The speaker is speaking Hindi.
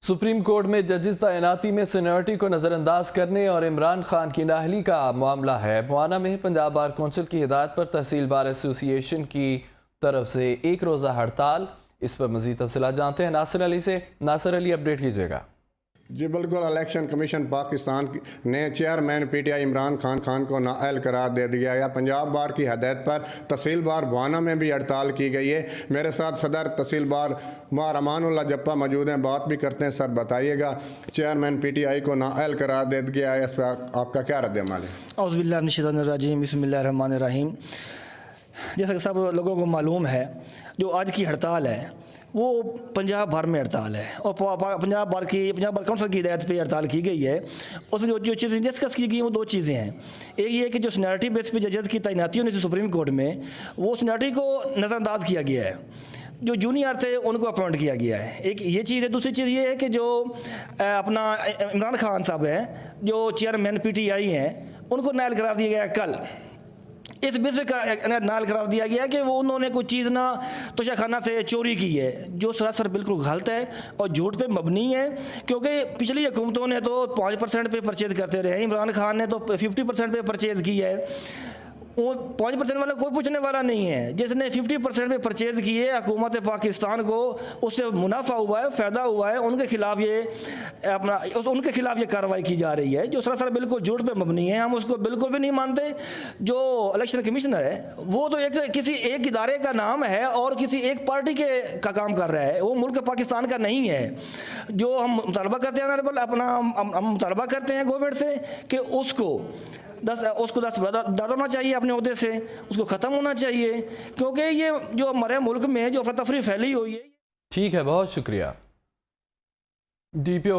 सुप्रीम कोर्ट में जजेस तैनाती में सीनियरिटी को नज़रअंदाज करने और इमरान खान की नाअहली का मामला है। मुआना में पंजाब बार कौंसिल की हिदायत पर तहसील बार एसोसिएशन की तरफ से एक रोज़ा हड़ताल। इस पर मज़ीद तफसीलात जानते हैं नासिर अली से। नासिर अली, अपडेट कीजिएगा। जी बिल्कुल, इलेक्शन कमीशन पाकिस्तान ने चेयरमैन पीटीआई इमरान खान को नाअहल करार दे दिया है। पंजाब बार की हदायत पर तहसील बार मुआना में भी हड़ताल की गई है। मेरे साथ सदर तहसील बार रहमानुल्लाह जप्पा मौजूद हैं, बात भी करते हैं। सर बताइएगा, चेयरमैन पीटीआई को नाअहल करार दे दिया है, इस पर आपका क्या रद्द-ए-अमल है? औज़ु बिल्लाहि मिनश शैतानिर रजीम, बिस्मिल्लाहिर्रहमानिर रहीम। जैसा कि सब लोगों को मालूम है, जो आज की हड़ताल है वो पंजाब भर में हड़ताल है और पंजाब बार कौंसिल की हिदायत पे हड़ताल की गई है। उसमें जो चीज़ें डिस्कस की गई वो दो चीज़ें हैं। एक ये कि जो सीनियरिटी बेस पे जजेस की तैनाती होनी थी सुप्रीम कोर्ट में, वो सीनियरिटी को नज़रअंदाज किया गया है। जो जूनियर थे उनको अपॉइंट किया गया है, एक ये चीज़ है। दूसरी चीज़ ये है कि जो अपना इमरान खान साहब हैं, जो चेयरमैन पीटीआई हैं, उनको नाअहल करार दिया गया कल। इस बेस पे नाअहल करार दिया गया कि वो उन्होंने कोई चीज़ ना तोशाखाना से चोरी की है, जो सरासर बिल्कुल गलत है और झूठ पे मबनी है। क्योंकि पिछली हुकूमतों ने तो 5% पे परचेज़ करते रहे, इमरान खान ने तो 50% पे परचेज़ की है। वो 5% वाला कोई पूछने वाला नहीं है। जिसने 50% पे परचेज़ किए हुकूमत पाकिस्तान को उससे मुनाफा हुआ है, फ़ायदा हुआ है, उनके खिलाफ ये कार्रवाई की जा रही है, जो सरासर बिल्कुल झूठ पे मबनी है। हम उसको बिल्कुल भी नहीं मानते। जो इलेक्शन कमीशनर है वो तो किसी एक इदारे का नाम है और किसी एक पार्टी का काम कर रहा है, वो मुल्क पाकिस्तान का नहीं है। जो हम मुतालबा करते हैं हम मुतालबा करते हैं गवर्नमेंट से कि उसको 10 बर्दार होना चाहिए अपने ओहदे से, उसको ख़त्म होना चाहिए। क्योंकि ये जो हमारे मुल्क में जो अफरा तफरी फैली हुई है। ठीक है, बहुत शुक्रिया। DPO